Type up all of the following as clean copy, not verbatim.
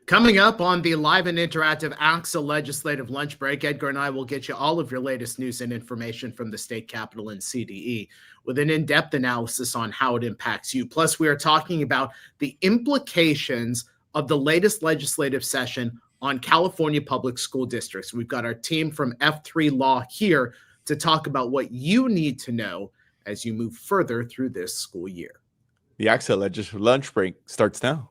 Coming up on the live and interactive ACSA legislative lunch break, Edgar and I will get you all of your latest news and information from the state capitol and CDE with an in-depth analysis on how it impacts you. Plus, we are talking about the implications of the latest legislative session on California public school districts. We've got our team from F3 Law here to talk about what you need to know as you move further through this school year. The ACSA legislative lunch break starts now.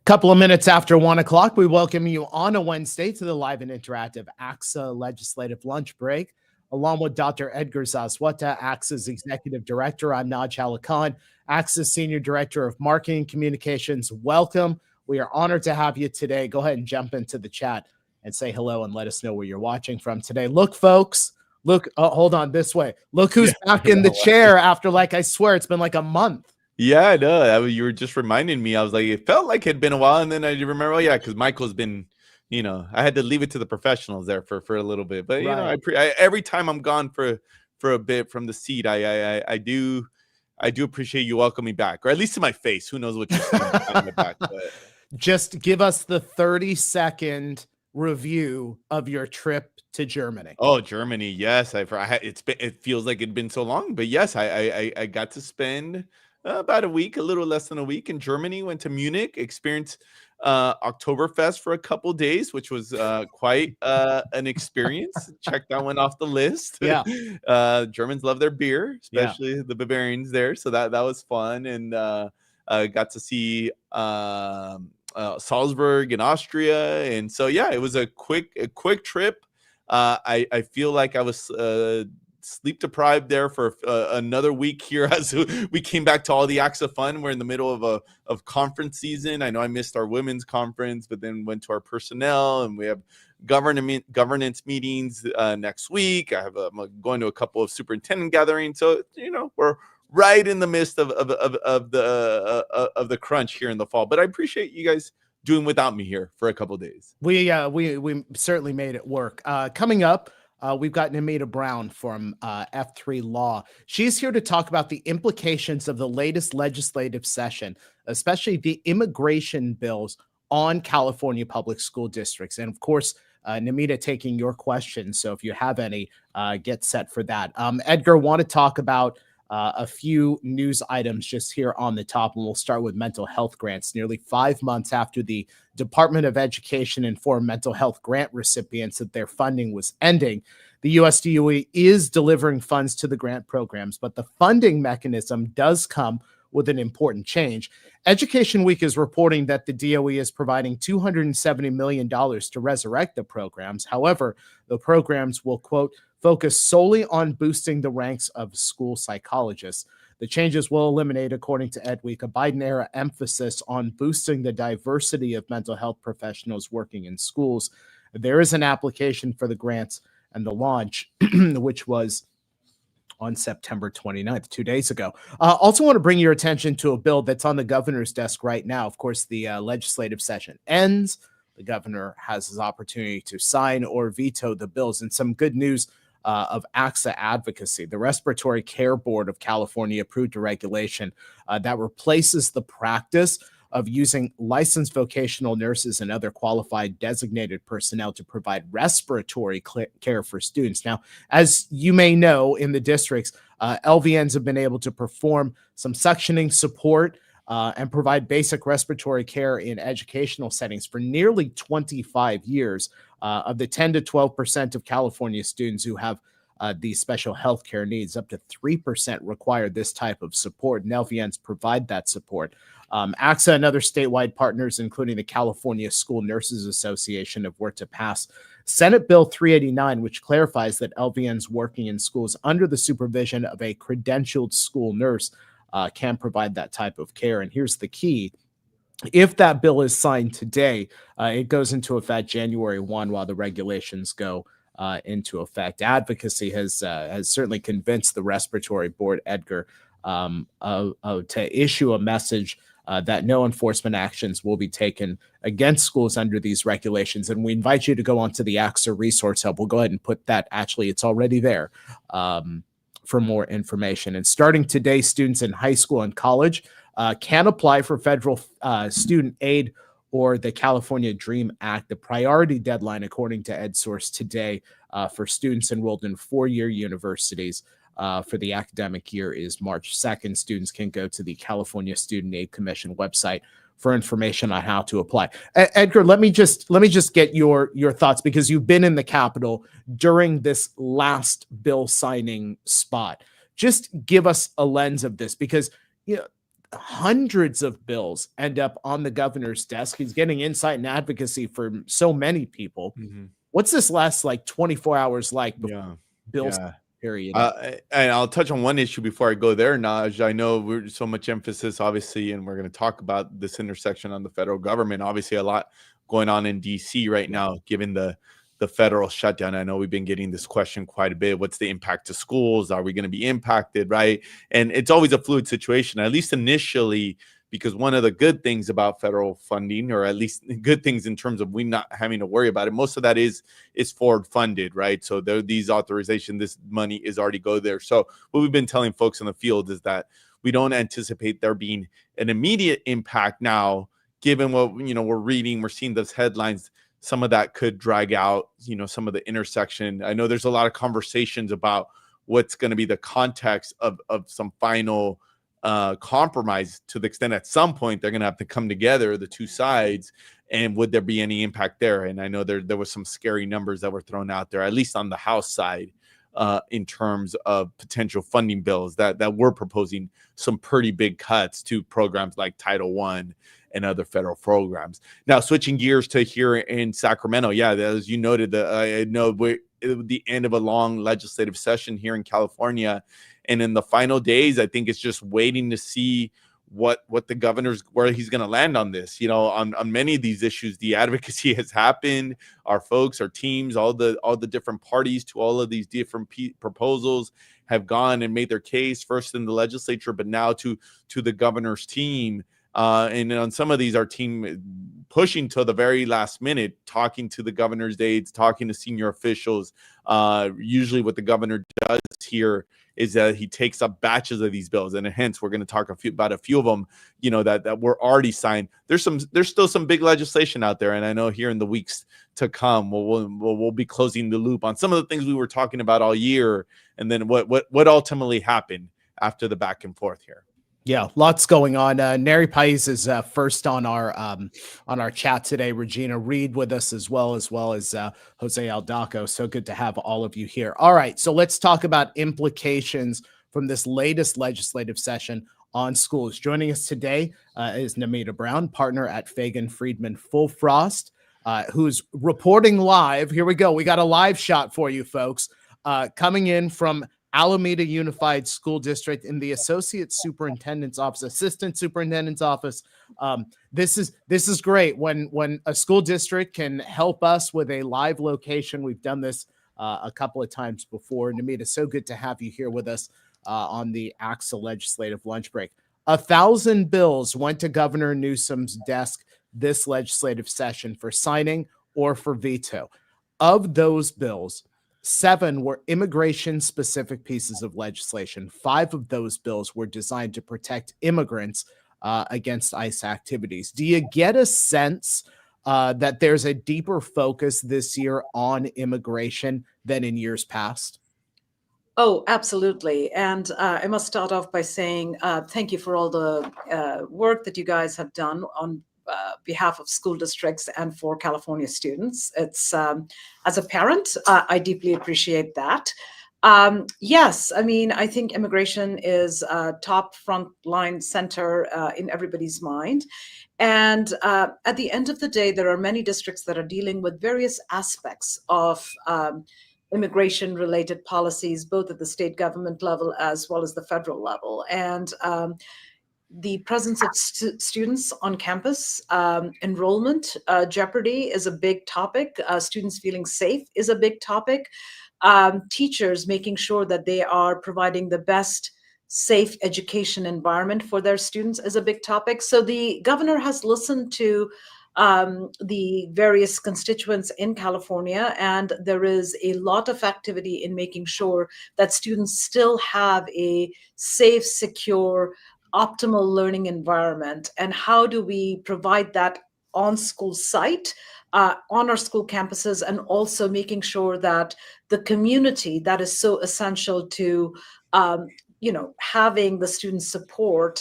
Couple of minutes after 1 o'clock, we welcome you on a Wednesday to the live and interactive ACSA legislative lunch break, along with Dr. Edgar Zazwata, ACSA's executive director. I'm Naj Khan, ACSA's senior director of marketing communications. Welcome. We are honored to have you today. Go ahead and jump into the chat and say hello and let us know where you're watching from today. Look, folks, look, hold on this way. Look who's back in the chair after, I swear, it's been like a month. Yeah, I know. You were just reminding me. I was like, it felt like it had been a while, and then I remember, oh yeah, because Michael's been, I had to leave it to the professionals there for a little bit. But I every time I'm gone for a bit from the seat, I do appreciate you welcoming me back, or at least to my face. Who knows what you're saying behind the back? But just give us the 30-second review of your trip to Germany. Oh, Germany, yes. It feels like it'd been so long, but yes, I got to spend about a week, a little less than a week in Germany. Went to Munich, experienced Oktoberfest for a couple days, which was quite an experience. Check that one off the list. Yeah. Germans love their beer, especially the Bavarians there. So that was fun. And got to see Salzburg in Austria. And so, yeah, it was a quick trip. I feel like I was sleep deprived there for another week here as we came back to all the ACSA fun. We're in the middle of conference season. I know I missed our women's conference, but then went to our personnel, and we have governance meetings next week. I'm going to a couple of superintendent gatherings. So, we're right in the midst of the crunch here in the fall, but I appreciate you guys doing without me here for a couple of days. We certainly made it work. Coming up, we've got Namita Brown from F3 Law. She's here to talk about the implications of the latest legislative session, especially the immigration bills on California public school districts. And of course, Namita taking your questions. So if you have any, get set for that. Edgar, want to talk about a few news items just here on the top, and we'll start with mental health grants. Nearly 5 months after the Department of Education informed mental health grant recipients that their funding was ending, the USDOE is delivering funds to the grant programs, but the funding mechanism does come with an important change. Education Week is reporting that the DOE is providing $270 million to resurrect the programs. However, the programs will, quote, focus solely on boosting the ranks of school psychologists. The changes will eliminate, according to Ed Week, a Biden-era emphasis on boosting the diversity of mental health professionals working in schools. There is an application for the grants and the launch, which was on September 29th, 2 days ago. Also want to bring your attention to a bill that's on the governor's desk right now. Of course, the legislative session ends. The governor has his opportunity to sign or veto the bills. And some good news of ACSA advocacy. The Respiratory Care Board of California approved a regulation that replaces the practice of using licensed vocational nurses and other qualified designated personnel to provide respiratory care for students. Now, as you may know, in the districts, LVNs have been able to perform some suctioning support and provide basic respiratory care in educational settings for nearly 25 years. Of the 10 to 12% of California students who have these special healthcare needs, up to 3% require this type of support, and LVNs provide that support. ACSA and other statewide partners, including the California School Nurses Association, have worked to pass Senate Bill 389, which clarifies that LVNs working in schools under the supervision of a credentialed school nurse can provide that type of care. And here's the key. If that bill is signed today, it goes into effect January 1 while the regulations go into effect. Advocacy has certainly convinced the Respiratory Board, Edgar, to issue a message that no enforcement actions will be taken against schools under these regulations. And we invite you to go onto the ACSA Resource Hub. We'll go ahead and put that, actually, it's already there, for more information. And starting today, students in high school and college can apply for federal student aid or the California DREAM Act. The priority deadline, according to EdSource today, for students enrolled in four-year universities for the academic year is March 2nd. Students can go to the California Student Aid Commission website for information on how to apply. Edgar, let me just get your thoughts, because you've been in the Capitol during this last bill signing spot. Just give us a lens of this, because hundreds of bills end up on the governor's desk. He's getting insight and advocacy for so many people. Mm-hmm. What's this last 24 hours like before bills period? And I'll touch on one issue before I go there, Naj. I know we're so much emphasis, obviously, and we're going to talk about this intersection on the federal government. Obviously, a lot going on in DC right now, given the federal shutdown. I know we've been getting this question quite a bit. What's the impact to schools? Are we going to be impacted, right? And it's always a fluid situation, at least initially, because one of the good things about federal funding, or at least good things in terms of we not having to worry about it, most of that is forward funded, right? So these authorization, this money is already go there. So what we've been telling folks in the field is that we don't anticipate there being an immediate impact now, given what we're reading, we're seeing those headlines. Some of that could drag out, some of the intersection. I know there's a lot of conversations about what's going to be the context of some final compromise, to the extent at some point they're going to have to come together, the two sides, and would there be any impact there? And I know there was some scary numbers that were thrown out there, at least on the House side, in terms of potential funding bills that were proposing some pretty big cuts to programs like Title I and other federal programs. Now, switching gears to here in Sacramento, as you noted, I know we're at the end of a long legislative session here in California, and in the final days, I think it's just waiting to see what the governor's, where he's going to land on this. On many of these issues, the advocacy has happened. Our folks, our teams, all the different parties to all of these different proposals have gone and made their case, first in the legislature, but now to the governor's team. And on some of these, our team pushing to the very last minute, talking to the governor's aides, talking to senior officials. Usually what the governor does here is that he takes up batches of these bills, and hence we're going to talk about a few of them, that were already signed. There's still some big legislation out there, and I know here in the weeks to come, we'll be closing the loop on some of the things we were talking about all year, and then what ultimately happened after the back and forth here. Yeah, lots going on. Neri Pais is first on our chat today. Regina Reed with us as well as Jose Aldaco. So good to have all of you here. All right, so let's talk about implications from this latest legislative session on schools. Joining us today is Namita Brown, partner at Fagan Friedman Full Frost, who's reporting live. Here we go. We got a live shot for you folks, coming in from Alameda Unified School District in the Assistant Superintendent's Office. This is great when a school district can help us with a live location. We've done this a couple of times before. Namita, so good to have you here with us on the ACSA legislative lunch break. 1,000 bills went to Governor Newsom's desk this legislative session for signing or for veto. Of those bills, 7 were immigration-specific pieces of legislation. 5 of those bills were designed to protect immigrants against ICE activities. Do you get a sense that there's a deeper focus this year on immigration than in years past? Oh, absolutely. And I must start off by saying thank you for all the work that you guys have done on behalf of school districts and for California students. It's as a parent, I deeply appreciate that. Yes, I mean, I think immigration is top front line center in everybody's mind. And at the end of the day, there are many districts that are dealing with various aspects of immigration related policies, both at the state government level as well as the federal level. And the presence of students on campus, enrollment, jeopardy is a big topic. Students feeling safe is a big topic. Teachers making sure that they are providing the best safe education environment for their students is a big topic. So the governor has listened to the various constituents in California, and there is a lot of activity in making sure that students still have a safe, secure, optimal learning environment. And how do we provide that on school site, on our school campuses, and also making sure that the community that is so essential to having the student support,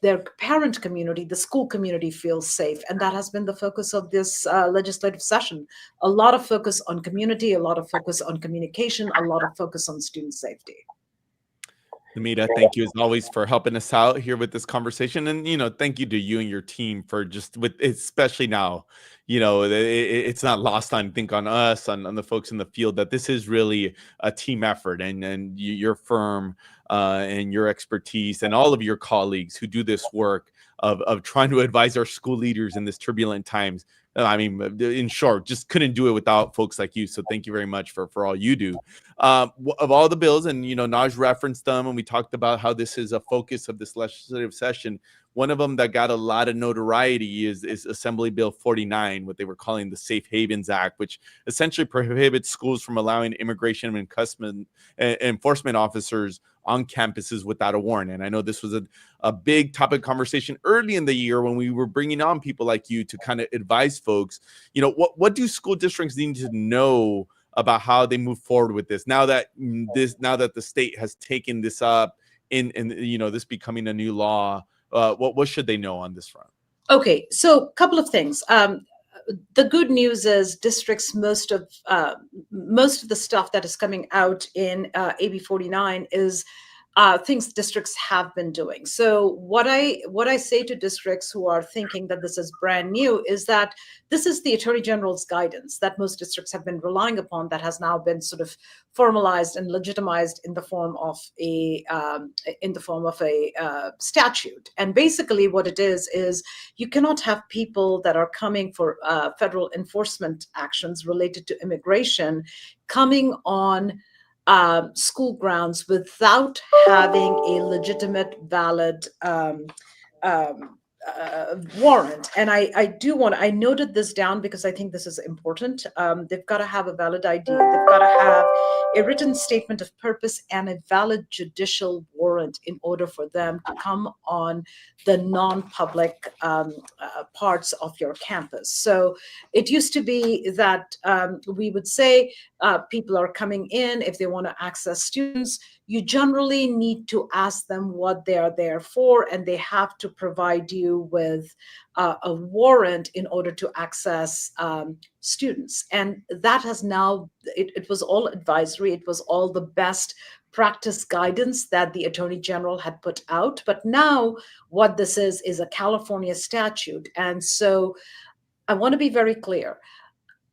their parent community, the school community feels safe. And that has been the focus of this legislative session. A lot of focus on community, a lot of focus on communication, a lot of focus on student safety. Namita, thank you as always for helping us out here with this conversation. And, thank you to you and your team for just especially now, it's not lost on, I think, on us, on the folks in the field, that this is really a team effort, and your firm and your expertise and all of your colleagues who do this work of trying to advise our school leaders in this turbulent times. I mean, in short, just couldn't do it without folks like you. So thank you very much for all you do. Of all the bills, and Naj referenced them, and we talked about how this is a focus of this legislative session. One of them that got a lot of notoriety is Assembly Bill 49, what they were calling the Safe Havens Act, which essentially prohibits schools from allowing immigration and customs enforcement officers on campuses without a warrant. And I know this was a big topic of conversation early in the year when we were bringing on people like you to kind of advise folks. What do school districts need to know about how they move forward with this now that the state has taken this up in this becoming a new law? What should they know on this front? Okay, so a couple of things. The good news is districts, most of the stuff that is coming out in AB 49 is things districts have been doing. So what I say to districts who are thinking that this is brand new is that this is the Attorney General's guidance that most districts have been relying upon, that has now been sort of formalized and legitimized in the form of a statute. And basically what it is you cannot have people that are coming for federal enforcement actions related to immigration coming on school grounds without having a legitimate, valid warrant. And I noted this down because I think this is important. They've got to have a valid ID. They've got to have a written statement of purpose and a valid judicial warrant in order for them to come on the non-public parts of your campus. So it used to be that we would say people are coming in, if they want to access students, you generally need to ask them what they are there for, and they have to provide you with a warrant in order to access students. And that has now, it was all advisory, it was all the best practice guidance that the Attorney General had put out. But now what this is a California statute. And so I want to be very clear.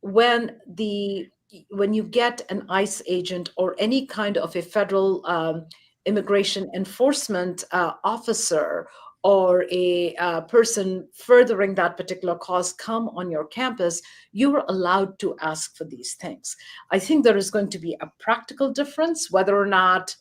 When you get an ICE agent or any kind of a federal immigration enforcement officer or a person furthering that particular cause come on your campus, you are allowed to ask for these things. I think there is going to be a practical difference whether or not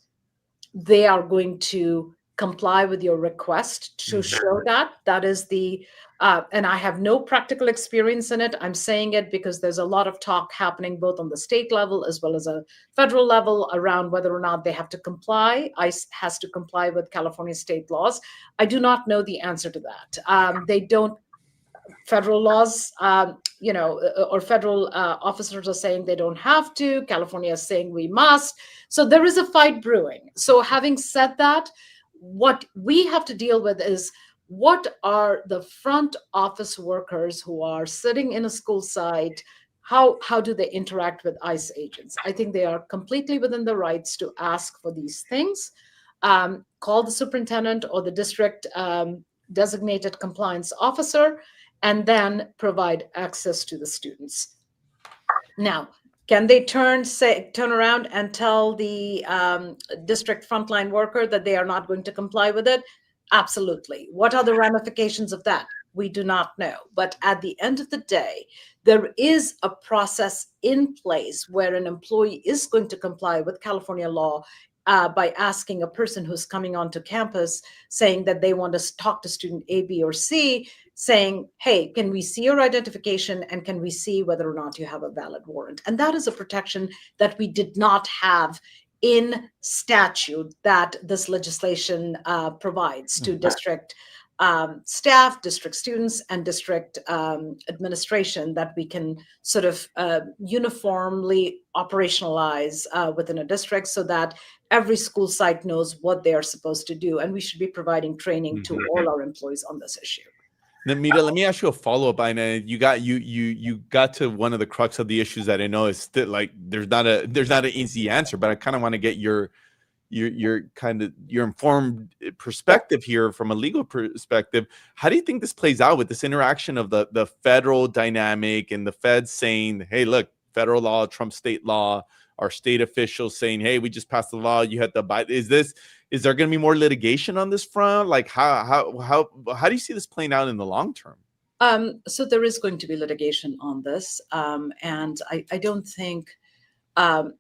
they are going to comply with your request to show that is the and I have no practical experience in it. I'm saying it because there's a lot of talk happening both on the state level as well as a federal level around whether or not they have to comply. ICE has to comply with California state laws. I do not know the answer to that. They don't. Federal laws, or federal officers are saying they don't have to. California is saying we must. So there is a fight brewing. So having said that, what we have to deal with is what are the front office workers who are sitting in a school site, how do they interact with ICE agents? I think they are completely within the rights to ask for these things. Call the superintendent or the district designated compliance officer, and then provide access to the students. Now, can they turn around and tell the district frontline worker that they are not going to comply with it? Absolutely. What are the ramifications of that? We do not know. But at the end of the day, there is a process in place where an employee is going to comply with California law by asking a person who's coming onto campus saying that they want to talk to student A, B, or C, saying, hey, can we see your identification and can we see whether or not you have a valid warrant? And that is a protection that we did not have in statute that this legislation provides to district staff, district students, and district administration, that we can sort of uniformly operationalize within a district so that every school site knows what they are supposed to do. And we should be providing training to all our employees on this issue. Namita, let me ask you a follow-up. I know you got to one of the crux of the issues that I know is still like there's not an easy answer, but I kind of want to get your informed perspective here from a legal perspective. How do you think this plays out with this interaction of the federal dynamic and the feds saying, hey, look, federal law trumps state law, our state officials saying, hey, we just passed the law, you have to abide. Is there going to be more litigation on this front? Like how do you see this playing out in the long term? So there is going to be litigation on this. And I don't think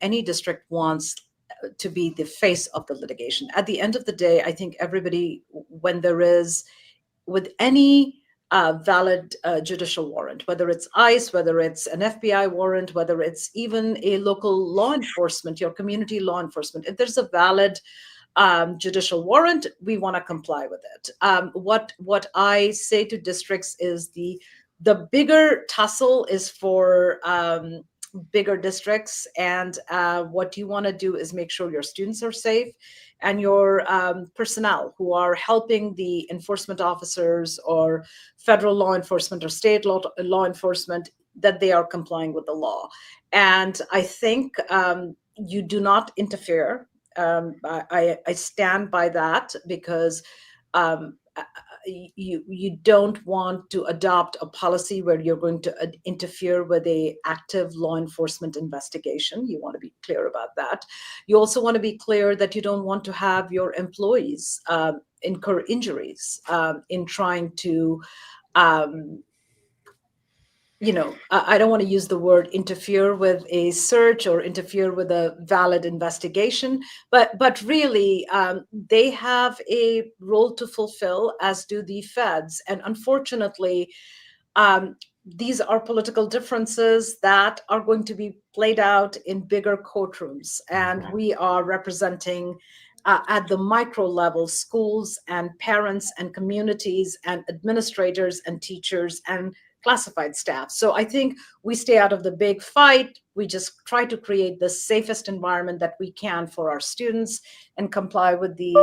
any district wants to be the face of the litigation. At the end of the day, I think everybody, when there is, with any valid judicial warrant, whether it's ICE, whether it's an FBI warrant, whether it's even a local law enforcement, your community law enforcement, if there's a valid judicial warrant, we want to comply with it. What I say to districts is the bigger tussle is for bigger districts, and what you want to do is make sure your students are safe and your personnel who are helping the enforcement officers or federal law enforcement or state law enforcement, that they are complying with the law. And I think you do not interfere. I stand by that, because you don't want to adopt a policy where you're going to interfere with a active law enforcement investigation. You want to be clear about that. You also want to be clear that you don't want to have your employees incur injuries in trying to I don't want to use the word interfere with a search or interfere with a valid investigation, but really they have a role to fulfill, as do the feds. And unfortunately, these are political differences that are going to be played out in bigger courtrooms. And we are representing at the micro level schools and parents and communities and administrators and teachers and classified staff. So I think we stay out of the big fight. We just try to create the safest environment that we can for our students and comply with the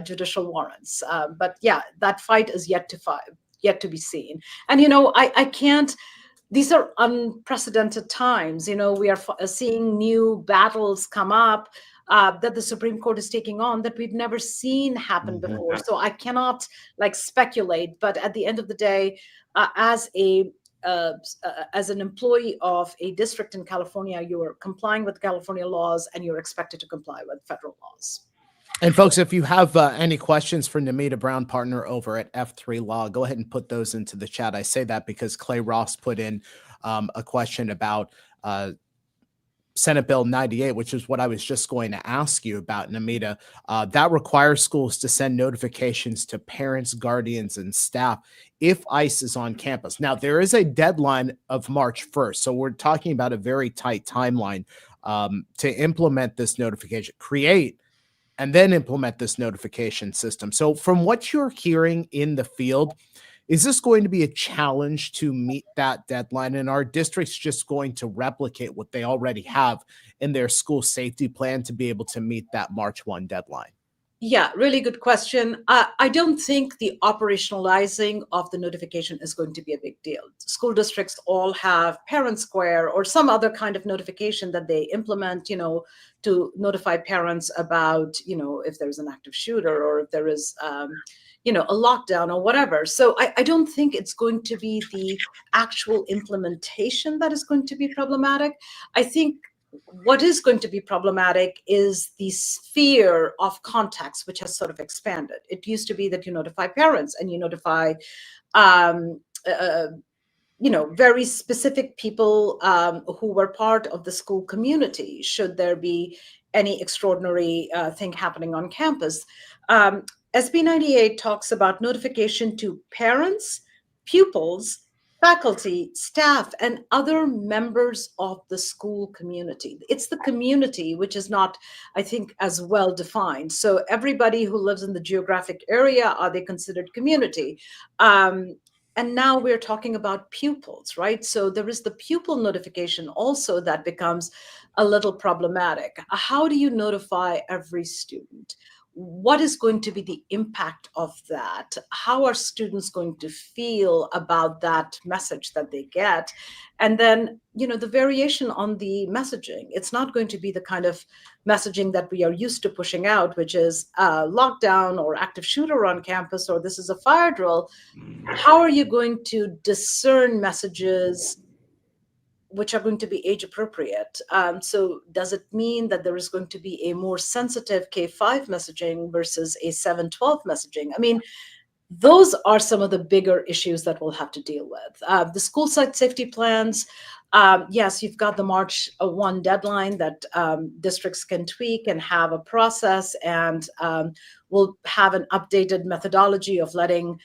judicial warrants. But yeah, that fight is yet to be seen. And I can't. These are unprecedented times. We are seeing new battles come up that the Supreme Court is taking on that we've never seen happen before. So I cannot speculate. But at the end of the day, as an employee of a district in California, you are complying with California laws, and you're expected to comply with federal laws. And folks, if you have any questions for Namita Brown, partner over at F3 Law, go ahead and put those into the chat. I say that because Clay Ross put in a question about Senate Bill 98, which is what I was just going to ask you about, Namita. That requires schools to send notifications to parents, guardians, and staff if ICE is on campus. Now, there is a deadline of March 1st, so we're talking about a very tight timeline to implement this notification, create and then implement this notification system. So from what you're hearing in the field, is this going to be a challenge to meet that deadline? And are districts just going to replicate what they already have in their school safety plan to be able to meet that March 1 deadline? Yeah, really good question. I don't think the operationalizing of the notification is going to be a big deal. School districts all have Parent Square or some other kind of notification that they implement, to notify parents about, if there's an active shooter or if there is, a lockdown or whatever. So I don't think it's going to be the actual implementation that is going to be problematic. I think what is going to be problematic is the sphere of context, which has sort of expanded. It used to be that you notify parents and you notify very specific people who were part of the school community, should there be any extraordinary thing happening on campus. SB 98 talks about notification to parents, pupils, faculty, staff, and other members of the school community. It's the community, which is not, I think, as well defined. So everybody who lives in the geographic area, are they considered community? And now we're talking about pupils, right? So there is the pupil notification also that becomes a little problematic. How do you notify every student? What is going to be the impact of that? How are students going to feel about that message that they get? And then, the variation on the messaging. It's not going to be the kind of messaging that we are used to pushing out, which is lockdown or active shooter on campus, or this is a fire drill. How are you going to discern messages which are going to be age appropriate? So does it mean that there is going to be a more sensitive K-5 messaging versus a 7-12 messaging? I mean, those are some of the bigger issues that we'll have to deal with. The school site safety plans, yes, you've got the March 1 deadline that districts can tweak and have a process, and we'll have an updated methodology of letting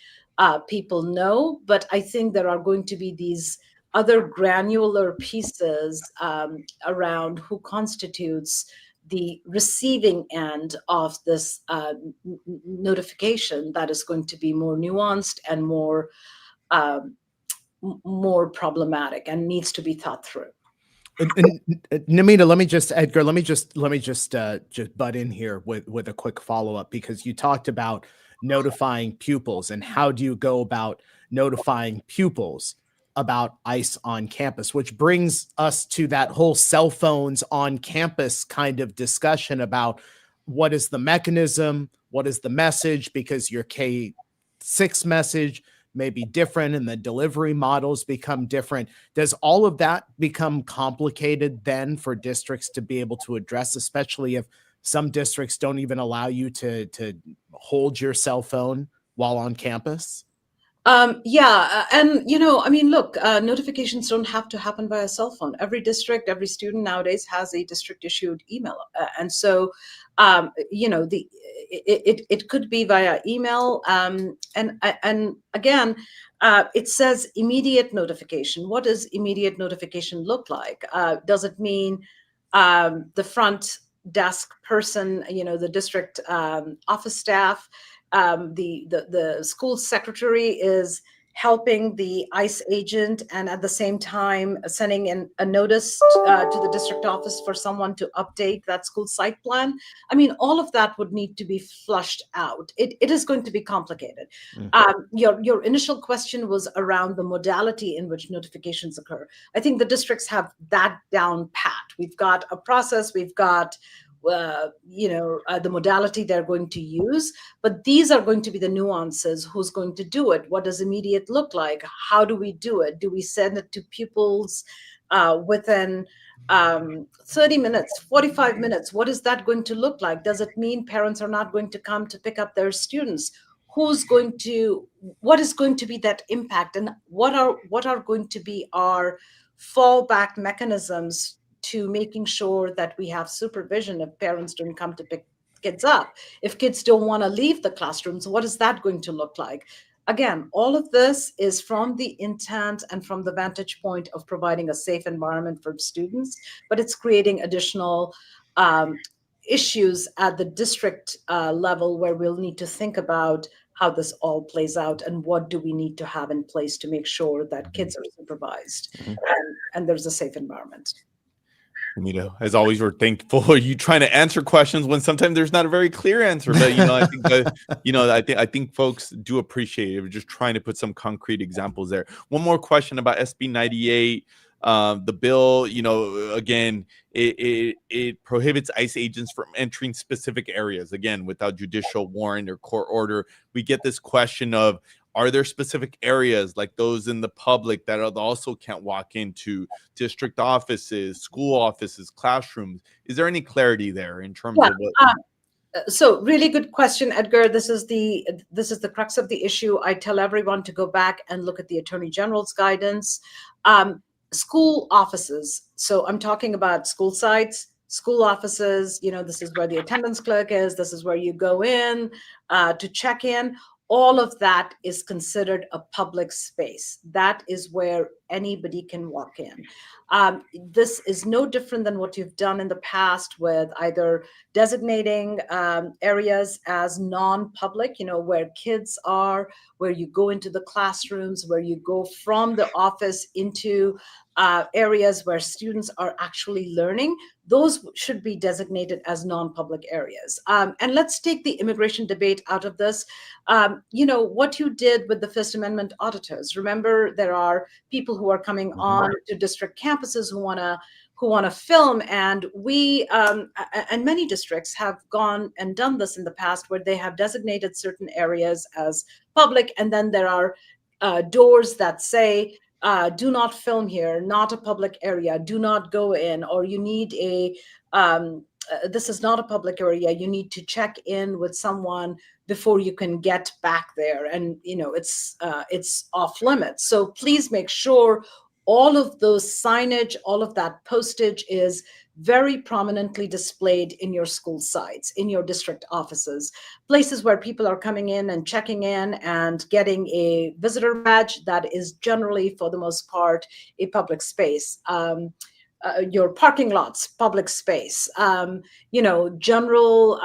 people know. But I think there are going to be these other granular pieces around who constitutes the receiving end of this notification that is going to be more nuanced and more problematic and needs to be thought through. And Namita, Edgar, let me just butt in here with a quick follow-up, because you talked about notifying pupils, and how do you go about notifying pupils about ICE on campus, which brings us to that whole cell phones on campus kind of discussion about what is the mechanism, what is the message, because your K-6 message may be different and the delivery models become different. Does all of that become complicated then for districts to be able to address, especially if some districts don't even allow you to hold your cell phone while on campus? Yeah, and I mean, look, notifications don't have to happen via cell phone. Every district, every student nowadays has a district issued email, and so it could be via email. And again, it says immediate notification. What does immediate notification look like? Does it mean the front desk person, the district office staff? The school secretary is helping the ICE agent, and at the same time sending in a notice to the district office for someone to update that school site plan. I mean, all of that would need to be flushed out. It is going to be complicated. Your initial question was around the modality in which notifications occur. I think the districts have that down pat. We've got a process, we've got the modality they're going to use, but these are going to be the nuances. Who's going to do it? What does immediate look like? How do we do it? Do we send it to pupils within 30 minutes, 45 minutes? What is that going to look like? Does it mean parents are not going to come to pick up their students? What is going to be that impact, and what are going to be our fallback mechanisms to making sure that we have supervision if parents don't come to pick kids up? If kids don't want to leave the classrooms, what is that going to look like? Again, all of this is from the intent and from the vantage point of providing a safe environment for students, but it's creating additional issues at the district level, where we'll need to think about how this all plays out and what do we need to have in place to make sure that kids are supervised and there's a safe environment. Anita, as always, we're thankful for you trying to answer questions when sometimes there's not a very clear answer. But I think folks do appreciate it. We're just trying to put some concrete examples there. One more question about SB 98. The bill, again, it prohibits ICE agents from entering specific areas, again, without judicial warrant or court order. We get this question of, are there specific areas like those in the public that also can't walk into? District offices, school offices, classrooms? Is there any clarity there in terms of what? So really good question, Edgar. This is the crux of the issue. I tell everyone to go back and look at the Attorney General's guidance. School offices. So I'm talking about school sites, school offices. This is where the attendance clerk is. This is where you go in to check in. All of that is considered a public space. That is where anybody can walk in. This is no different than what you've done in the past with either designating areas as non-public, where kids are, where you go into the classrooms, where you go from the office into areas where students are actually learning. Those should be designated as non-public areas. And let's take the immigration debate out of this. What you did with the First Amendment auditors. Remember, there are people who are coming on to district campuses who want to film, and we and many districts have gone and done this in the past, where they have designated certain areas as public, and then there are doors that say, do not film here, not a public area, do not go in, or you need this is not a public area, you need to check in with someone before you can get back there, and it's off limits. So please make sure all of those signage, all of that postage is very prominently displayed in your school sites, in your district offices, places where people are coming in and checking in and getting a visitor badge. That is generally, for the most part, a public space. Your parking lots, public space, general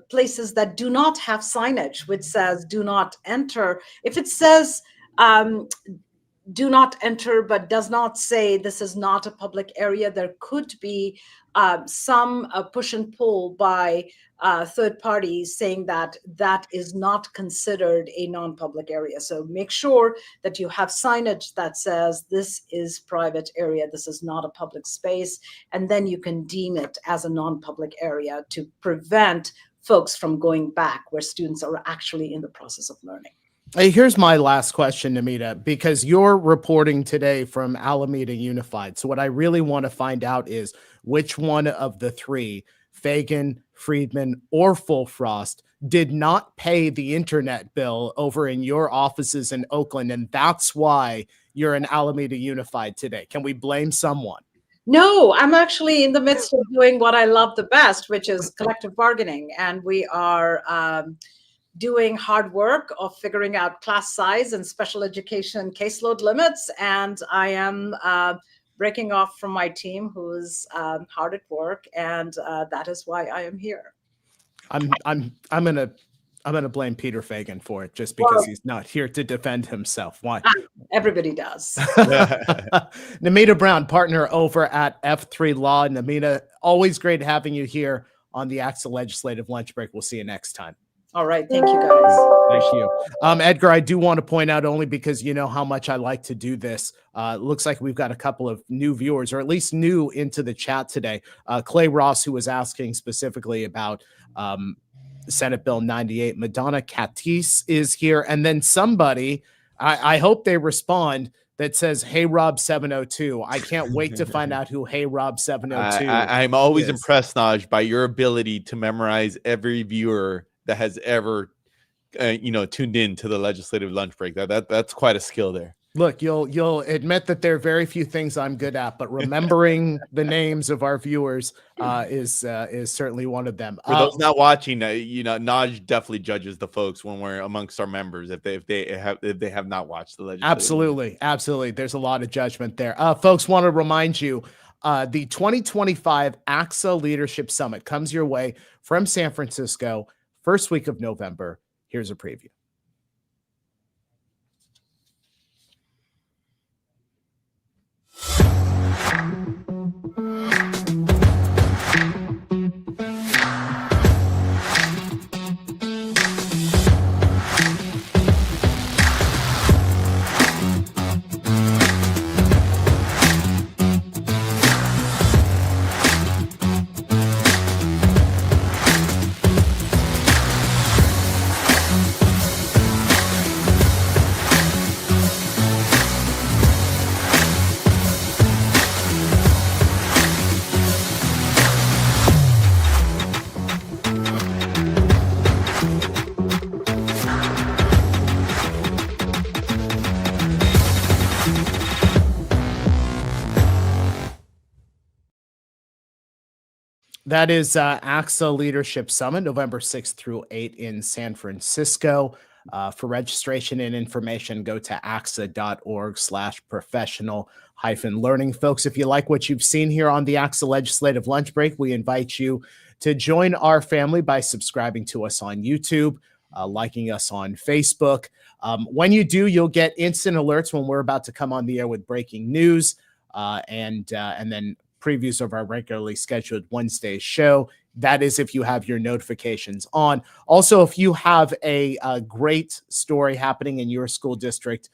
places that do not have signage which says do not enter. If it says do not enter, but does not say this is not a public area, there could be some push and pull by third parties saying that that is not considered a non-public area. So make sure that you have signage that says this is private area, this is not a public space, and then you can deem it as a non-public area to prevent folks from going back where students are actually in the process of learning. Hey, here's my last question, Namita, because you're reporting today from Alameda Unified. So what I really want to find out is which one of the three, Fagan, Friedman, or Fullfrost, did not pay the internet bill over in your offices in Oakland, and that's why you're in Alameda Unified today. Can we blame someone? No, I'm actually in the midst of doing what I love the best, which is collective bargaining, and we are doing hard work of figuring out class size and special education caseload limits. And I am breaking off from my team, who's hard at work, and that is why I am here. I'm gonna blame Peter Fagan for it, just because he's not here to defend himself. Why? Everybody does. Namita Brown, partner over at F3 Law. Namita, always great having you here on the ACSA Legislative Lunch Break. We'll see you next time. All right. Thank you, guys. Thank you. Edgar, I do want to point out, only because you know how much I like to do this. Looks like we've got a couple of new viewers, or at least new into the chat today. Clay Ross, who was asking specifically about Senate Bill 98. Madonna Catis is here. And then somebody, I hope they respond, that says, "Hey Rob 702." I can't wait to find out who Hey Rob 702 I'm always is. impressed, Naj, by your ability to memorize every viewer that has ever tuned in to the Legislative Lunch Break. That's quite a skill there. Look, you'll admit that there are very few things I'm good at, but remembering the names of our viewers is certainly one of them. For those not watching, Naj definitely judges the folks when we're amongst our members if they have not watched the Legislative. Absolutely. There's a lot of judgment there. Folks, want to remind you, the 2025 ACSA Leadership Summit comes your way from San Francisco, first week of November. Here's a preview. That is ACSA Leadership Summit, November 6th through 8th in San Francisco. For registration and information, go to ACSA.org/professional-learning. Folks, if you like what you've seen here on the ACSA Legislative Lunch Break, we invite you to join our family by subscribing to us on YouTube, liking us on Facebook. When you do, you'll get instant alerts when we're about to come on the air with breaking news, and then previews of our regularly scheduled Wednesday show. That is if you have your notifications on. Also, if you have a great story happening in your school district,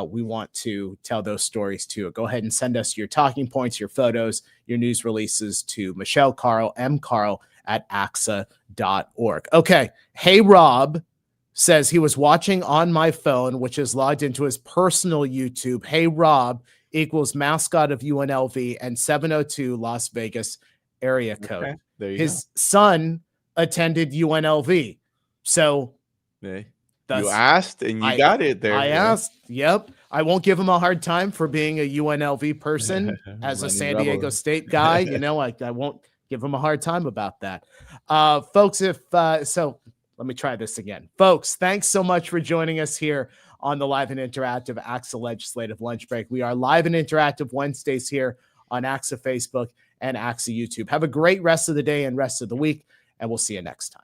we want to tell those stories too. Go ahead and send us your talking points, your photos, your news releases to Michelle Carl, mcarl@axa.org. Okay. Hey, Rob says he was watching on my phone, which is logged into his personal YouTube. Hey, Rob equals mascot of UNLV and 702 Las Vegas area code. Okay, there you His son attended UNLV. So you asked and you got it there. I asked. Yep. I won't give him a hard time for being a UNLV person as a San Diego State guy. You know, I won't give him a hard time about that. Folks, so let me try this again. Folks, thanks so much for joining us here on the live and interactive ACSA Legislative Lunch Break. We are live and interactive Wednesdays here on ACSA Facebook and ACSA YouTube. Have a great rest of the day and rest of the week, and we'll see you next time.